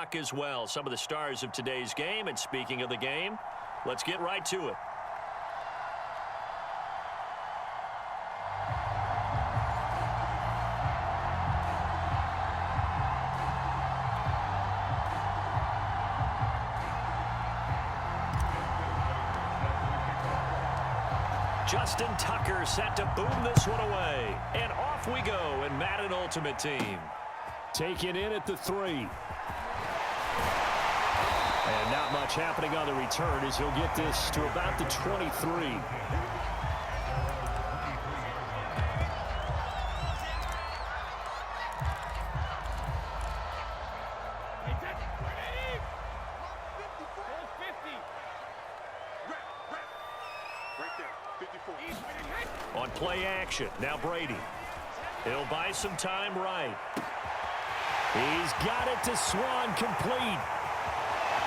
block as well. Some of the stars of today's game. And speaking of the game, let's get right to it. Justin Tucker set to boom this one away. And off we go in Madden Ultimate Team. Taken in at the 3. And not much happening on the return as he'll get this to about the 23. On play action, now Brady. He'll buy some time right. He's got it to Swan, complete.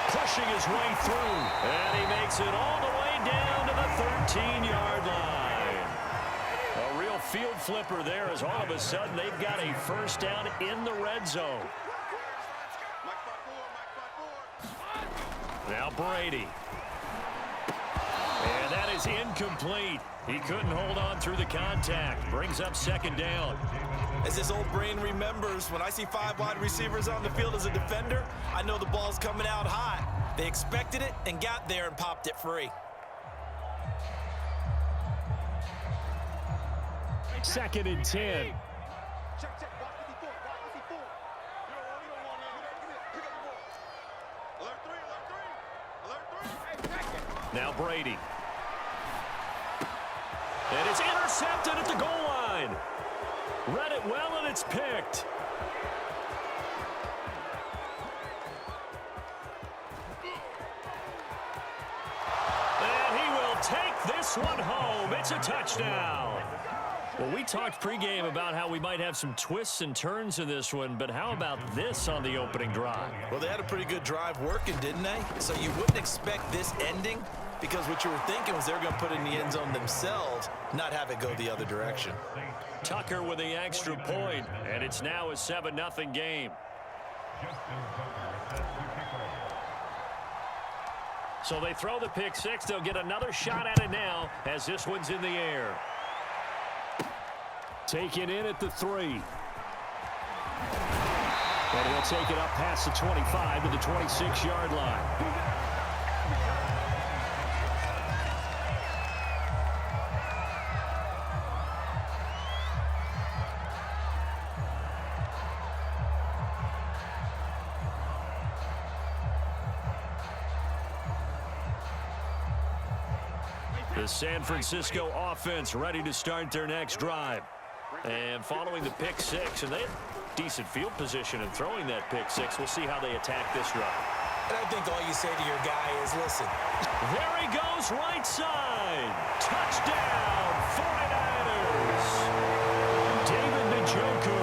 Pushing his way through. And he makes it all the way down to the 13-yard line. A real field flipper there as all of a sudden they've got a first down in the red zone. Now Brady. And that is incomplete. He couldn't hold on through the contact. Brings up second down. As his old brain remembers, when I see 5 wide receivers on the field as a defender, I know the ball's coming out hot. They expected it and got there and popped it free. Second and 10. Now Brady. And it's intercepted at the goal line. Read it well, and it's picked. And he will take this one home. It's a touchdown. Well, we talked pregame about how we might have some twists and turns in this one, but how about this on the opening drive? Well, they had a pretty good drive working, didn't they? So you wouldn't expect this ending, because what you were thinking was they were going to put it in the end zone themselves, not have it go the other direction. Tucker with the extra point, and it's now a 7-0 game. So they throw the pick six. They'll get another shot at it now as this one's in the air. Taken in at the 3. And he'll take it up past the 25 to the 26-yard line. The San Francisco offense ready to start their next drive. And following the pick six, and they have decent field position in throwing that pick six. We'll see how they attack this drive. And I think all you say to your guy is, listen. There he goes, right side. Touchdown, 49ers. David Njoku,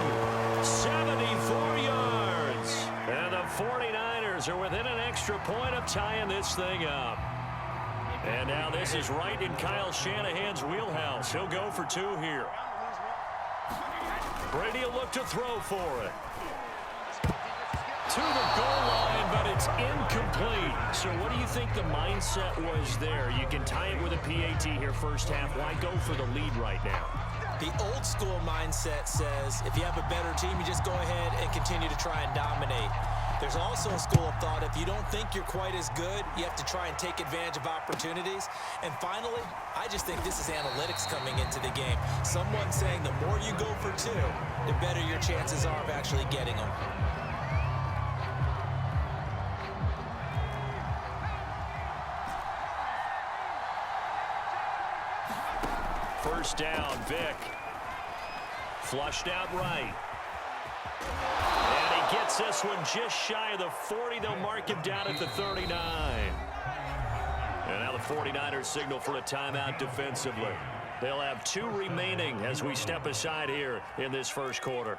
74 yards. And the 49ers are within an extra point of tying this thing up. And now this is right in Kyle Shanahan's wheelhouse. He'll go for 2 here. Brady will look to throw for it. To the goal line, but it's incomplete. So what do you think the mindset was there? You can tie it with a PAT here first half. Why go for the lead right now? The old school mindset says if you have a better team, you just go ahead and continue to try and dominate. There's also a school of thought, if you don't think you're quite as good, you have to try and take advantage of opportunities. And finally, I just think this is analytics coming into the game. Someone saying the more you go for 2, the better your chances are of actually getting them. First down, Vic. Flushed out right. And he gets this one just shy of the 40. They'll mark him down at the 39. And now the 49ers signal for a timeout defensively. They'll have 2 remaining as we step aside here in this first quarter.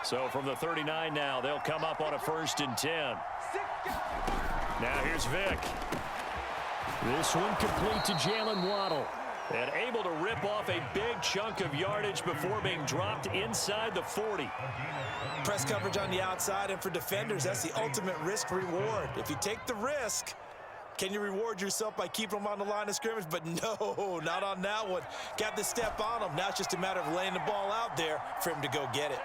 So from the 39 now, they'll come up on a 1st and 10. Now here's Vic. This one complete to Jalen Waddle. And able to rip off a big chunk of yardage before being dropped inside the 40. Press coverage on the outside, and for defenders, that's the ultimate risk-reward. If you take the risk, can you reward yourself by keeping them on the line of scrimmage? But no, not on that one. Got to step on them. Now it's just a matter of laying the ball out there for him to go get it.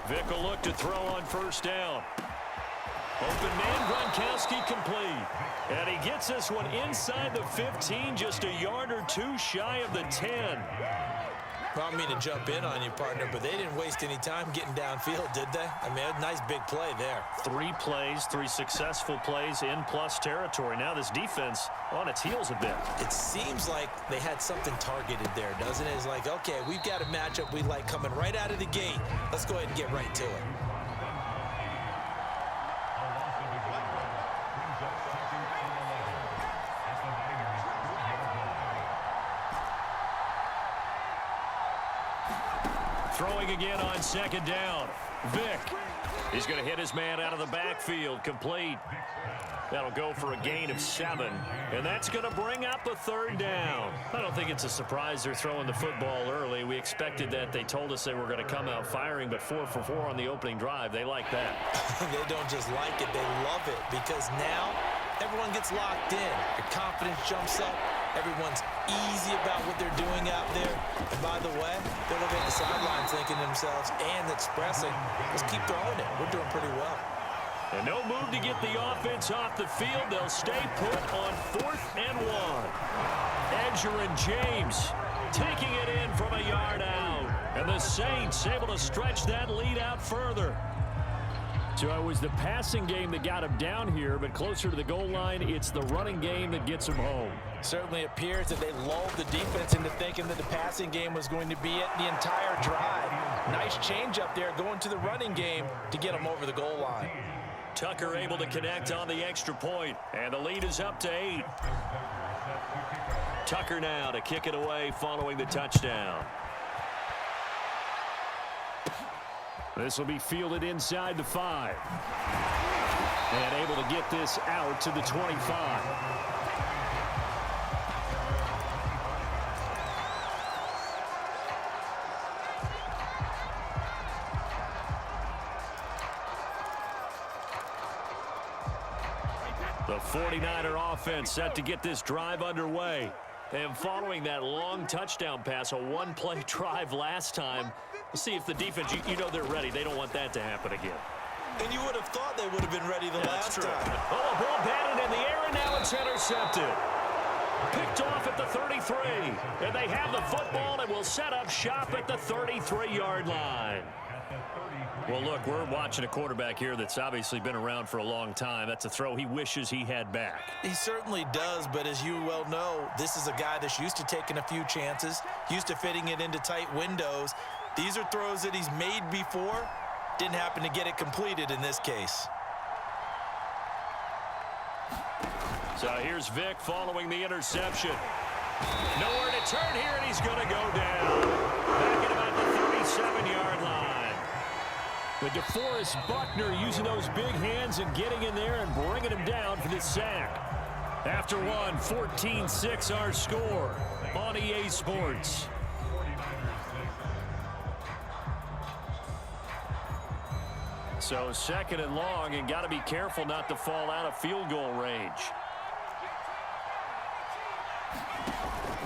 Vick will look to throw on first down. Open man, Gronkowski complete. And he gets this one inside the 15, just a yard or two shy of the 10. Well, I don't mean to jump in on you, partner, but they didn't waste any time getting downfield, did they? I mean, a nice big play there. 3 plays, 3 successful plays in plus territory. Now this defense on its heels a bit. It seems like they had something targeted there, doesn't it? It's like, okay, we've got a matchup we like coming right out of the gate. Let's go ahead and get right to it. Throwing again on second down. Vick. He's going to hit his man out of the backfield. Complete. That'll go for a gain of 7. And that's going to bring up a third down. I don't think it's a surprise they're throwing the football early. We expected that. They told us they were going to come out firing, but 4 for 4 on the opening drive. They like that. They don't just like it. They love it because now everyone gets locked in. Their confidence jumps up. Everyone's easy about what they're doing out there. And by the way, they're looking at the sidelines thinking to themselves and expressing, let's keep throwing it. We're doing pretty well. And no move to get the offense off the field. They'll stay put on 4th and 1. Edger and James taking it in from a yard out. And the Saints able to stretch that lead out further. So it was the passing game that got him down here, but closer to the goal line, it's the running game that gets him home. Certainly appears that they lulled the defense into thinking that the passing game was going to be it the entire drive. Nice change up there going to the running game to get him over the goal line. Tucker able to connect on the extra point, and the lead is up to 8. Tucker now to kick it away following the touchdown. This will be fielded inside the 5. And able to get this out to the 25. The 49er offense set to get this drive underway. And following that long touchdown pass, a one-play drive last time, we'll see if the defense, you know they're ready. They don't want that to happen again. And you would have thought they would have been ready the last time. Oh, ball batted in the air, and now it's intercepted. Picked off at the 33. And they have the football and will set up shop at the 33-yard line. Well, look, we're watching a quarterback here that's obviously been around for a long time. That's a throw he wishes he had back. He certainly does, but as you well know, this is a guy that's used to taking a few chances, used to fitting it into tight windows. These are throws that he's made before. Didn't happen to get it completed in this case. So here's Vick following the interception. Nowhere to turn here, and he's going to go down. Back at about the 37-yard line. But DeForest Buckner using those big hands and getting in there and bringing him down for the sack. After one, 14-6 our score on EA Sports. So 2nd and long, and got to be careful not to fall out of field goal range.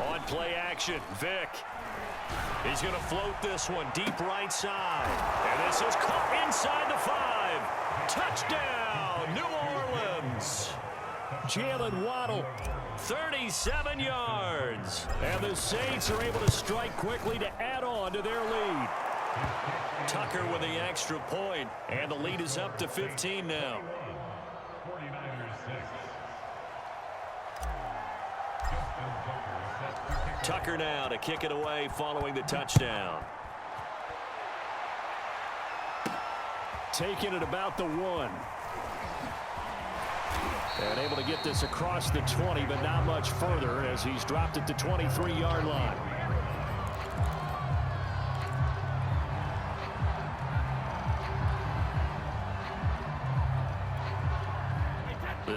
On play action, Vick. He's going to float this one deep right side. And this is caught inside the 5. Touchdown, New Orleans. Jalen Waddle, 37 yards. And the Saints are able to strike quickly to add on to their lead. Tucker with the extra point, and the lead is up to 15 now. Tucker now to kick it away following the touchdown. Taking it about the 1. And able to get this across the 20, but not much further as he's dropped it to 23-yard line.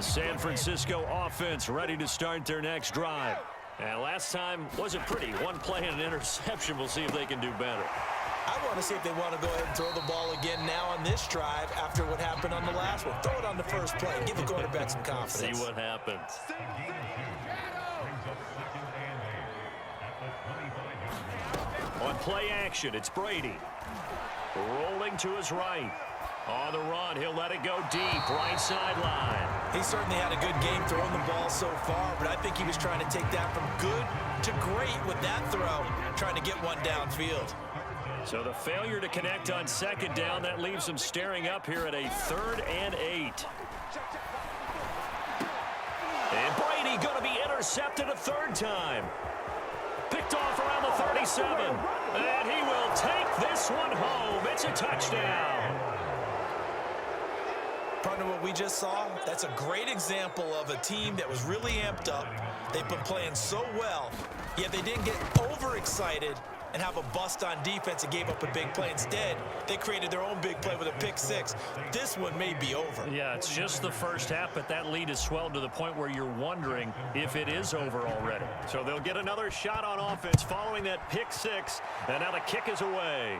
The San Francisco offense ready to start their next drive. And last time wasn't pretty. One play and an interception. We'll see if they can do better. I want to see if they want to go ahead and throw the ball again now on this drive after what happened on the last one. Throw it on the first play. Give the quarterback some confidence. See what happens. On play action, it's Brady. Rolling to his right. On the run, he'll let it go deep, right sideline. He certainly had a good game throwing the ball so far, but I think he was trying to take that from good to great with that throw, trying to get one downfield. So the failure to connect on second down, that leaves him staring up here at a 3rd and 8. And Brady going to be intercepted a 3rd time. Picked off around the 37. And he will take this one home. It's a touchdown. Partner, what we just saw, that's a great example of a team that was really amped up. They've been playing so well, yet they didn't get overexcited and have a bust on defense and gave up a big play. Instead, they created their own big play with a pick 6. This one may be over. Yeah, it's just the first half, but that lead has swelled to the point where you're wondering if it is over already. So they'll get another shot on offense following that pick 6, and now the kick is away.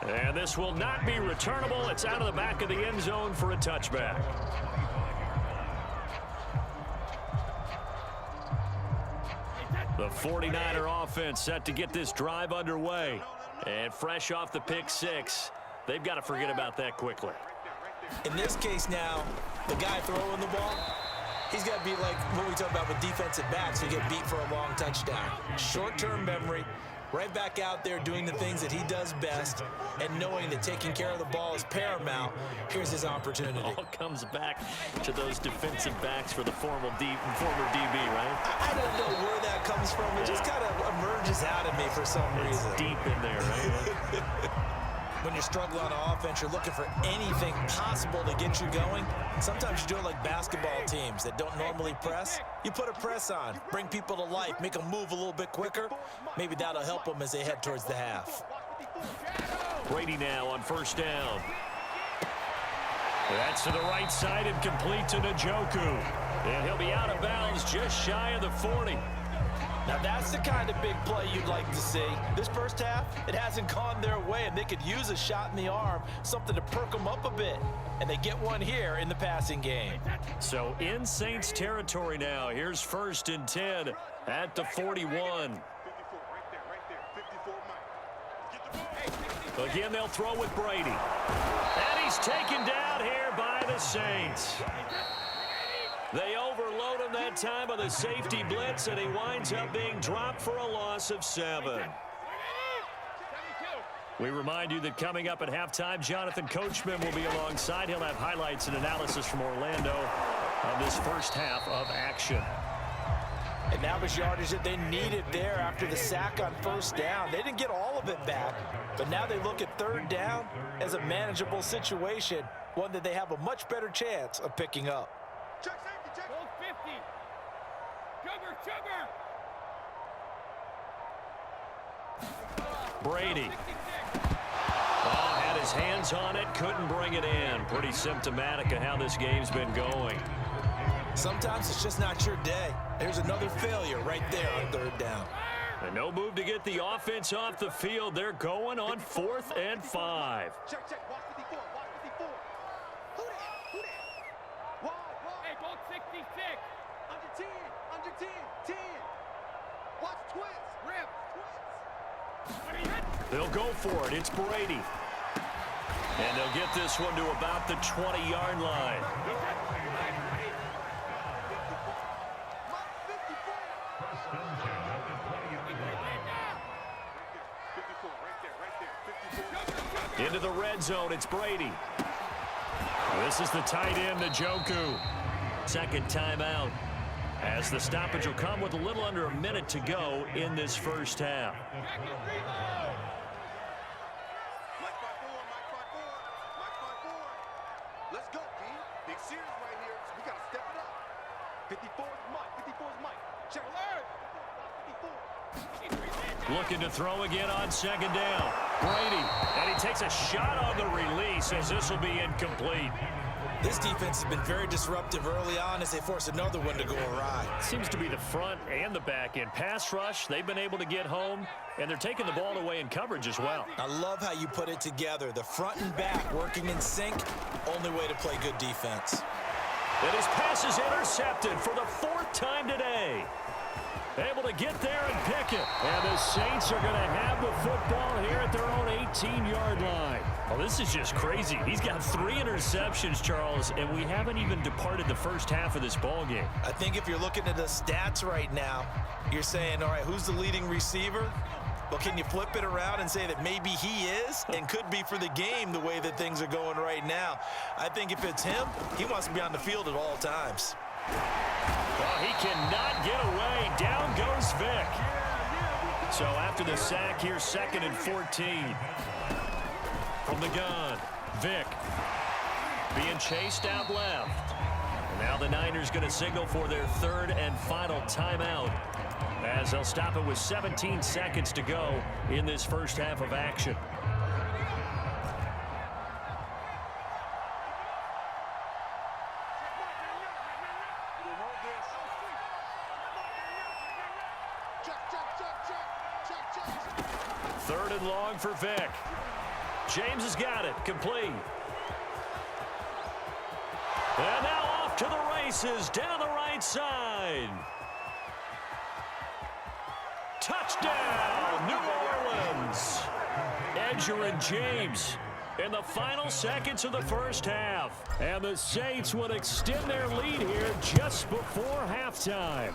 And this will not be returnable. It's out of the back of the end zone for a touchback. The 49er offense set to get this drive underway. And fresh off the pick 6, they've got to forget about that quickly. In this case now, the guy throwing the ball, he's got to be like what we talk about with defensive backs who get beat for a long touchdown. Short-term memory, right back out there doing the things that he does best, and knowing that taking care of the ball is paramount. Here's his opportunity. It all comes back to those defensive backs for the former DB, right? I don't know where that comes from. It just kind of emerges out of me for some reason. Deep in there, right? When you're struggling on offense, you're looking for anything possible to get you going. Sometimes you do it like basketball teams that don't normally press. You put a press on, bring people to life, make them move a little bit quicker. Maybe that'll help them as they head towards the half. Brady now on 1st down. That's to the right side and complete to Njoku. And he'll be out of bounds just shy of the 40. Now that's the kind of big play you'd like to see. This first half, it hasn't gone their way, and they could use a shot in the arm, something to perk them up a bit. And they get one here in the passing game. So in Saints territory now. Here's 1st and 10 at the 41. Again, they'll throw with Brady. And he's taken down here by the Saints. They overload him that time on the safety blitz, and he winds up being dropped for a loss of 7. We remind you that coming up at halftime, Jonathan Coachman will be alongside. He'll have highlights and analysis from Orlando on this first half of action. And that was yardage that they needed there after the sack on 1st down. They didn't get all of it back, but now they look at 3rd down as a manageable situation, one that they have a much better chance of picking up. Check safety, check. Hold 50. Sugar. Brady. Oh, had his hands on it, couldn't bring it in. Pretty symptomatic of how this game's been going. Sometimes it's just not your day. There's another failure right there on 3rd down. And no move to get the offense off the field. They're going on 4th and 5. Check, check. Watch 54. Watch 54. Who that? Wide. Hey, ball 66. Under 10. Under 10. 10. Watch twist. Rip. Twist. They'll go for it. It's Brady. And they'll get this one to about the 20-yard line. Into the red zone, it's Brady. This is the tight end, Njoku. Second timeout, as the stoppage will come with a little under a minute to go in this first half. Let's go, D. Big series right here. We got to step it up. 54 is Mike. 54 is Mike. Check. Alert. 54. Looking to throw again on 2nd down. Brady, and he takes a shot on the release as this will be incomplete. This defense has been very disruptive early on as they force another one to go awry. Seems to be the front and the back end. Pass rush, they've been able to get home, and they're taking the ball away in coverage as well. I love how you put it together. The front and back working in sync, only way to play good defense. And his pass is intercepted for the 4th time today. Able to get there and pick it. And the Saints are going to have the football here at their own 18-yard line. Well, this is just crazy. He's got 3 interceptions, Charles, and we haven't even departed the first half of this ball game. I think if you're looking at the stats right now, you're saying, all right, who's the leading receiver? Well, can you flip it around and say that maybe he is and could be for the game the way that things are going right now? I think if it's him, he wants to be on the field at all times. Well, he cannot get away. Down goes Vick. So after the sack here, 2nd and 14. From the gun, Vick being chased out left. And now the Niners going to signal for their 3rd and final timeout as they'll stop it with 17 seconds to go in this first half of action. Third and long for Vick. James has got it. Complete. And now off to the races down the right side. Touchdown, New Orleans. Edger and James in the final seconds of the first half. And the Saints would extend their lead here just before halftime.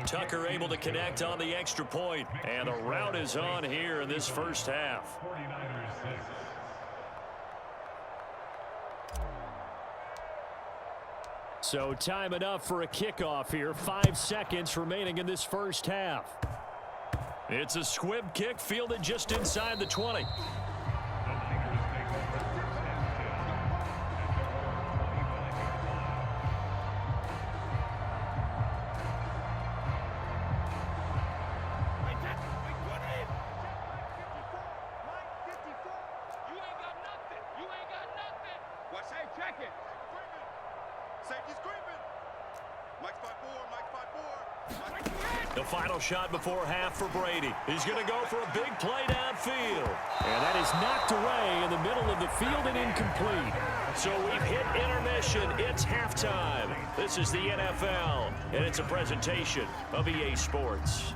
Tucker able to connect on the extra point, and the route is on here in this first half. So time enough for a kickoff here. 5 seconds remaining in this first half. It's a squib kick fielded just inside the 20. The final shot before half for Brady. He's going to go for a big play downfield. And that is knocked away in the middle of the field and incomplete. So we've hit intermission. It's halftime. This is the NFL, and it's a presentation of EA Sports.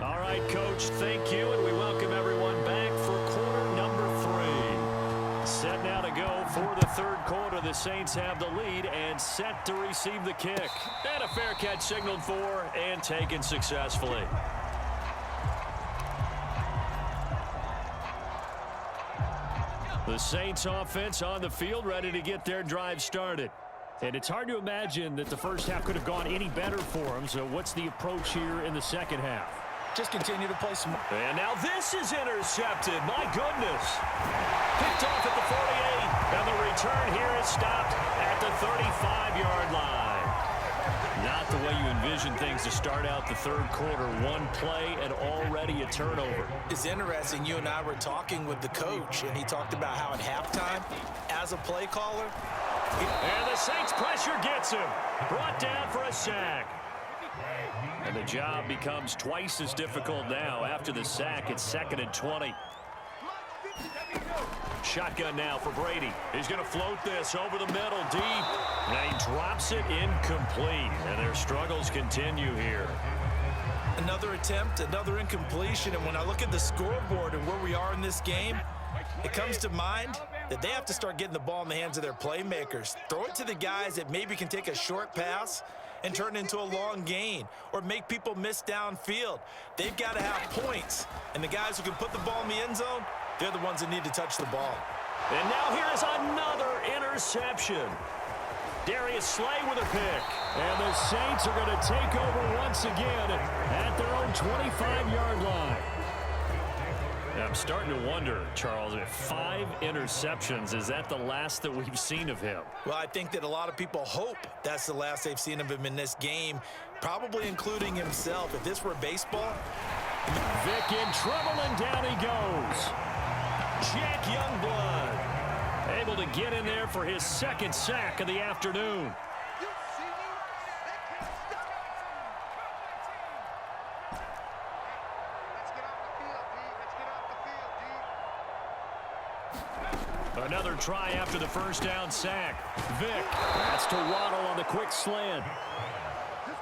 All right, Coach, thank you, and we welcome everyone back for quarter number 3. Set now to go for the third quarter. The Saints have the lead and set to receive the kick. And a fair catch signaled for and taken successfully. The Saints offense on the field ready to get their drive started. And it's hard to imagine that the first half could have gone any better for them. So what's the approach here in the second half? Just continue to play some. And now this is intercepted. My goodness. Picked off at the 48. And the return here is stopped at the 35-yard line. Not the way you envision things to start out the third quarter. One play and already a turnover. It's interesting. You and I were talking with the coach, and he talked about how at halftime, as a play caller. And the Saints pressure gets him. Brought down for a sack. And the job becomes twice as difficult now. After the sack, it's 2nd and 20. Shotgun now for Brady. He's going to float this over the middle deep. And he drops it incomplete. And their struggles continue here. Another attempt, another incompletion. And when I look at the scoreboard and where we are in this game, it comes to mind that they have to start getting the ball in the hands of their playmakers. Throw it to the guys that maybe can take a short pass and turn it into a long gain or make people miss downfield. They've got to have points. And the guys who can put the ball in the end zone, they're the ones that need to touch the ball. And now here's another interception. Darius Slay with a pick. And the Saints are going to take over once again at their own 25-yard line. I'm starting to wonder, Charles, if 5 interceptions, is that the last that we've seen of him? Well, I think that a lot of people hope that's the last they've seen of him in this game, probably including himself. If this were baseball. Vick in trouble, and down he goes. Jack Youngblood. Able to get in there for his second sack of the afternoon. You see me? They can't stop it. Let's get off the field, D. Let's get off the field, D. Another try after the first down sack. Vick has to Waddle on the quick slant.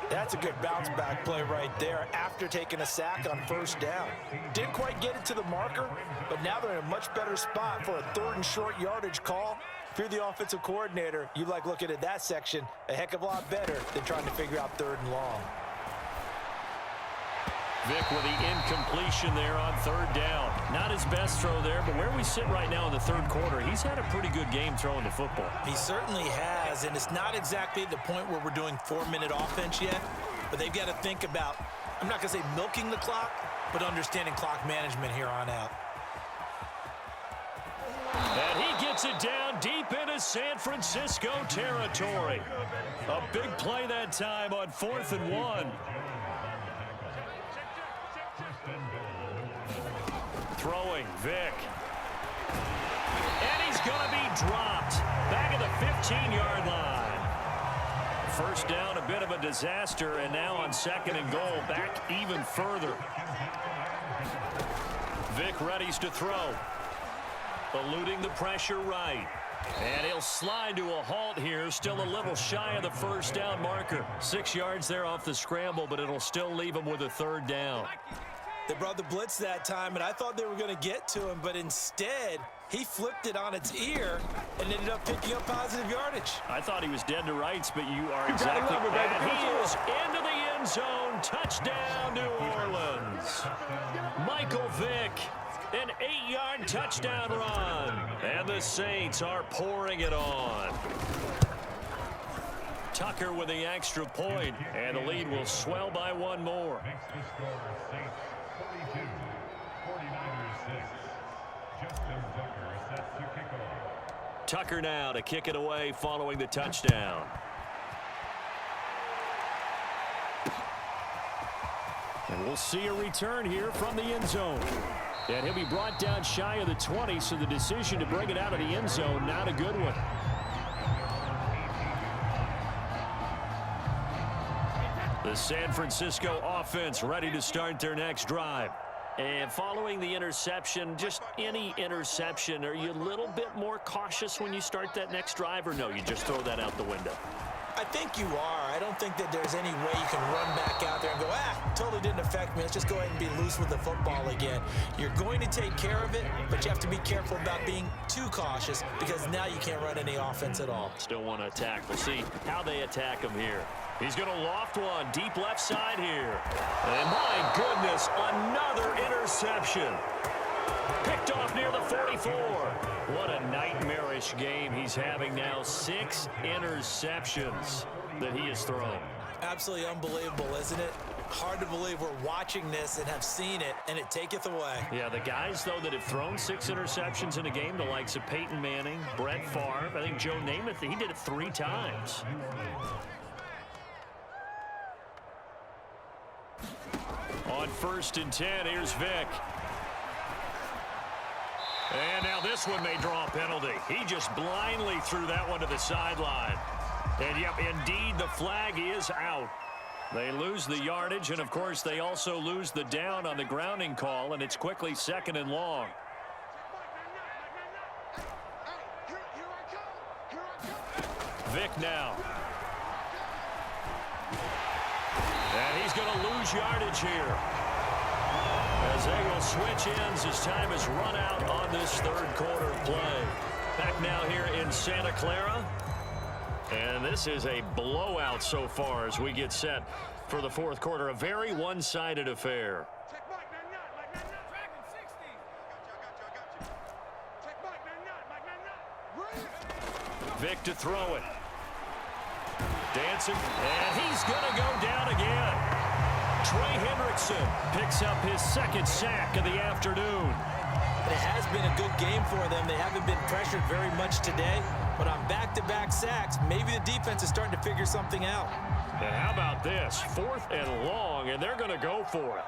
That's a good bounce-back play right there after taking a sack on first down. Didn't quite get it to the marker, but now they're in a much better spot for a 3rd and short yardage call. If you're the offensive coordinator, you like looking at that section a heck of a lot better than trying to figure out 3rd and long. Vick with the incompletion there on 3rd down. Not his best throw there, but where we sit right now in the 3rd quarter, he's had a pretty good game throwing the football. He certainly has, and it's not exactly the point where we're doing 4-minute offense yet, but they've got to think about, I'm not going to say milking the clock, but understanding clock management here on out. And he gets it down deep into San Francisco territory. A big play that time on 4th and 1. Throwing, Vick. And he's going to be dropped. Back at the 15-yard line. First down, a bit of a disaster, and now on 2nd and goal, back even further. Vick readies to throw. Eluding the pressure right. And he'll slide to a halt here, still a little shy of the first down marker. 6 yards there off the scramble, but it'll still leave him with a 3rd down. They brought the blitz that time, and I thought they were going to get to him, but instead, he flipped it on its ear and ended up picking up positive yardage. I thought he was dead to rights, but you are exactly right. He is into the end zone. Touchdown, New Orleans. Michael Vick, an 8-yard touchdown run. And the Saints are pouring it on. Tucker with the extra point, and the lead will swell by 1 more. Tucker now to kick it away following the touchdown. And we'll see a return here from the end zone. And he'll be brought down shy of the 20, so the decision to bring it out of the end zone, not a good one. The San Francisco offense ready to start their next drive. And following the interception, just any interception, are you a little bit more cautious when you start that next drive, or no, you just throw that out the window? I think you are. I don't think that there's any way you can run back out there and go, totally didn't affect me. Let's just go ahead and be loose with the football again. You're going to take care of it, but you have to be careful about being too cautious because now you can't run any offense at all. Still want to attack. We'll see how they attack him here. He's going to loft one deep left side here. And my goodness, another interception. Picked off near the 44. What a nightmarish game he's having now. 6 interceptions that he has thrown. Absolutely unbelievable, isn't it? Hard to believe we're watching this and have seen it, and it taketh away. Yeah, the guys, though, that have thrown 6 interceptions in a game, the likes of Peyton Manning, Brett Favre, I think Joe Namath, he did it 3 times. On 1st and 10, here's Vick. And now this one may draw a penalty. He just blindly threw that one to the sideline. And, yep, indeed, the flag is out. They lose the yardage, and, of course, they also lose the down on the grounding call, and it's quickly 2nd and long. Vick now. And he's going to lose yardage here. As they will switch ends as time is run out on this 3rd quarter play. Back now here in Santa Clara. And this is a blowout so far as we get set for the 4th quarter. A very one-sided affair. Vick to throw it. Dancing, and he's going to go down again. Trey Hendrickson picks up his 2nd sack of the afternoon. It has been a good game for them. They haven't been pressured very much today, but on back-to-back sacks, maybe the defense is starting to figure something out. And how about this? 4th and long, and they're going to go for it.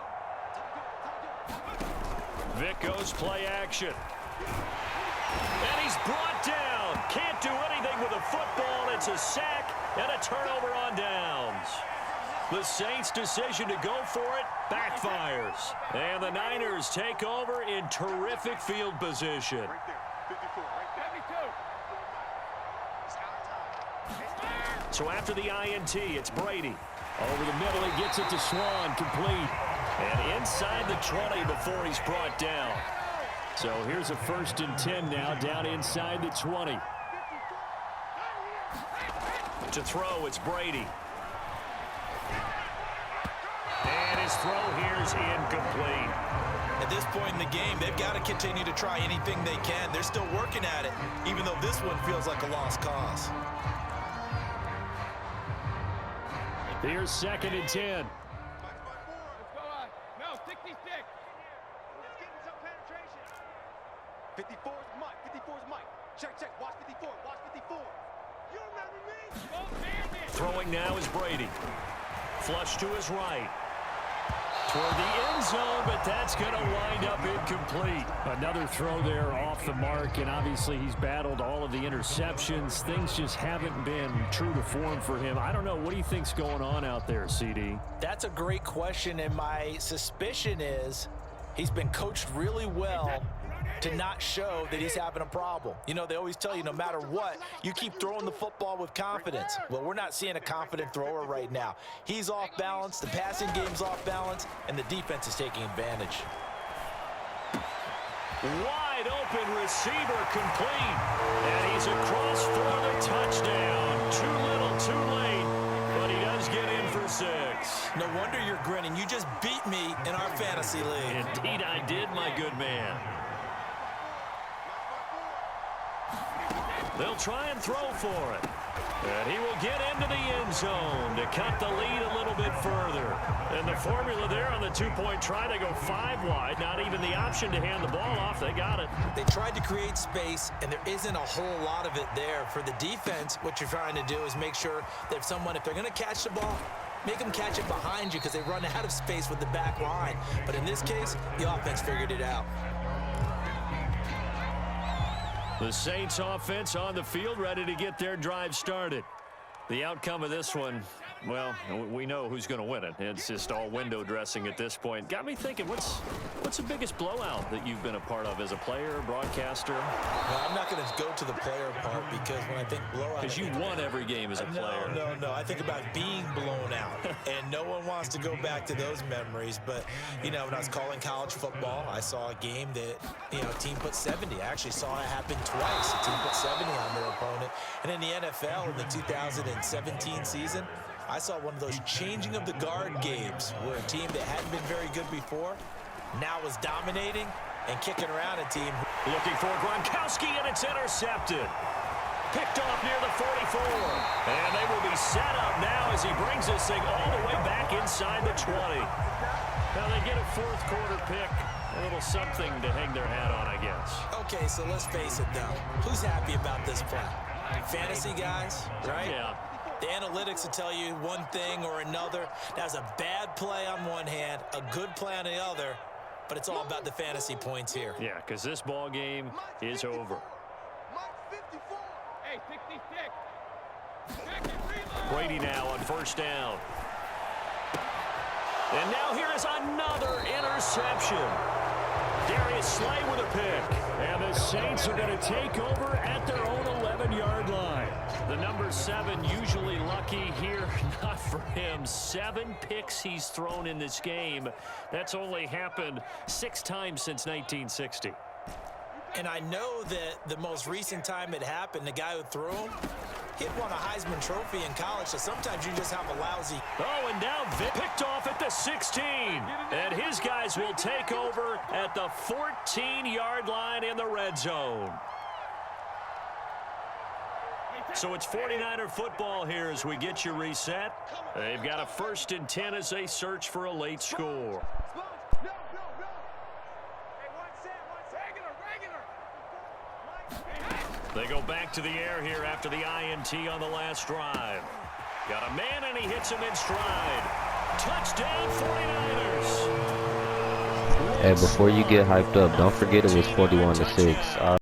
Vick goes play action. And he's brought down. Can't do anything with a football. It's a sack and a turnover on downs. The Saints' decision to go for it backfires. And the Niners take over in terrific field position. Right there. 54, right there. So after the INT, it's Brady. Over the middle, he gets it to Swan, complete. And inside the 20 before he's brought down. So here's a 1st and 10 now, down inside the 20. To throw, it's Brady. And his throw here is incomplete. At this point in the game, they've got to continue to try anything they can. They're still working at it, even though this one feels like a lost cause. Here's 2nd and 10. No, 66. Let's get some penetration. 54 is Mike. 54 is Mike. Check, check. Watch 54. Watch 54. You remember me? Throwing now is Brady. Flush to his right. Toward the end zone, but that's going to wind up incomplete. Another throw there off the mark, and obviously he's battled all of the interceptions. Things just haven't been true to form for him. I don't know. What do you think's going on out there, CD? That's a great question, and my suspicion is he's been coached really well to not show that he's having a problem. You know, they always tell you no matter what, you keep throwing the football with confidence. Well, we're not seeing a confident thrower right now. He's off balance, the passing game's off balance, and the defense is taking advantage. Wide open receiver complete. And he's across for the touchdown. Too little, too late. But he does get in for 6. No wonder you're grinning. You just beat me in our fantasy league. Indeed I did, my good man. They'll try and throw for it. And he will get into the end zone to cut the lead a little bit further. And the formula there on the 2-point try to go 5 wide. Not even the option to hand the ball off. They got it. They tried to create space, and there isn't a whole lot of it there. For the defense, what you're trying to do is make sure that if they're going to catch the ball, make them catch it behind you because they run out of space with the back line. But in this case, the offense figured it out. The Saints offense on the field, ready to get their drive started. The outcome of this one, well, we know who's going to win it. It's just all window dressing at this point. Got me thinking, what's the biggest blowout that you've been a part of as a player, broadcaster? Well, I'm not going to go to the player part because when I think blowout... Because you won every game as a player. No. I think about being blown out, and no one wants to go back to those memories. But, you know, when I was calling college football, I saw a game that, you know, a team put 70. I actually saw it happen twice. A team put 70 on their opponent. And in the NFL, in the 2017 season, I saw one of those changing of the guard games where a team that hadn't been very good before now was dominating and kicking around a team. Looking for Gronkowski, and it's intercepted. Picked off near the 44. And they will be set up now as he brings this thing all the way back inside the 20. Now they get a 4th quarter pick. A little something to hang their hat on, I guess. Okay, so let's face it, though. Who's happy about this play? Fantasy guys, right? Yeah. The analytics will tell you one thing or another. That's a bad play on one hand, a good play on the other, but it's all about the fantasy points here. Yeah, because this ball game is over. Mike 54. Hey, 66. Brady now on 1st down. And now here is another interception. Darius Slay with a pick. And the Saints are going to take over at their own 11-yard line. The number 7 usually lucky here. Not for him. 7 picks he's thrown in this game. That's only happened 6 times since 1960. And I know that the most recent time it happened, the guy who threw him, he had won a Heisman Trophy in college, so sometimes you just have a lousy... Oh, and now Vic picked off at the 16. And his guys will take over at the 14-yard line in the red zone. So it's 49er football here as we get you reset. They've got a 1st and 10 as they search for a late score. No. Hey, one set. Regular. They go back to the air here after the INT on the last drive. Got a man, and he hits him in stride. Touchdown, 49ers. Hey, before you get hyped up, don't forget it was 41-6.